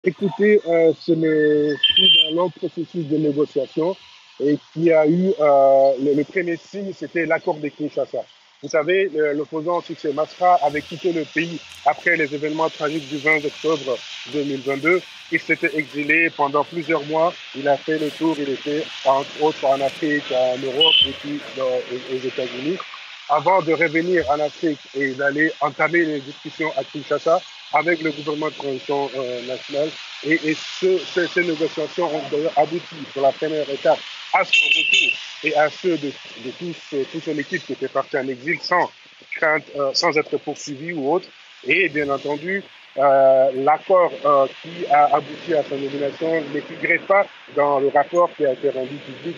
Écoutez, ce n'est plus d'un long processus de négociation et qui a eu le premier signe, c'était l'accord de Kinshasa. Vous savez, l'opposant Succès Masra avait quitté le pays après les événements tragiques du 20 octobre 2022. Il s'était exilé pendant plusieurs mois. Il a fait le tour. Il était entre autres en Afrique, en Europe et puis aux États-Unis. Avant de revenir en Afrique et d'aller entamer les discussions à Kinshasa, avec le gouvernement de transition nationale. Ces négociations ont d'ailleurs abouti pour la première étape à son retour et à ceux de toute son équipe qui était partie en exil sans crainte, sans être poursuivi ou autre. Et bien entendu, l'accord qui a abouti à sa nomination ne figurait pas dans le rapport qui a été rendu public.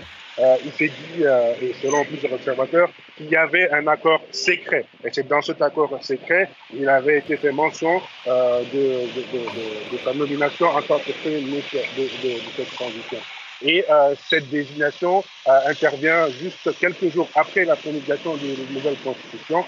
Il s'est dit, et selon plusieurs observateurs, qu'il y avait un accord secret. Et c'est dans cet accord secret, il avait été fait mention de sa nomination en tant que Premier ministre de cette transition. Et cette désignation intervient juste quelques jours après la promulgation d'une nouvelle constitution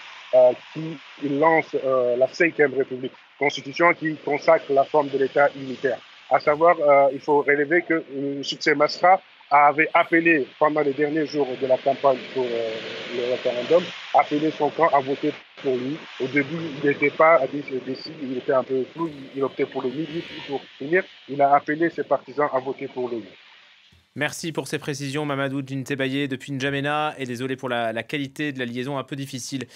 qui lance la Cinquième République, constitution qui consacre la forme de l'État unitaire. À savoir, il faut relever que Succès Masra avait appelé pendant les derniers jours de la campagne pour le référendum, appelé son camp à voter pour lui. Au début, il n'était pas décidé, il était un peu flou, il optait pour le oui, puis pour finir, il a appelé ses partisans à voter pour le oui. Merci pour ces précisions, Mamadou Djintebaye depuis N'Djamena, et désolé pour la qualité de la liaison un peu difficile.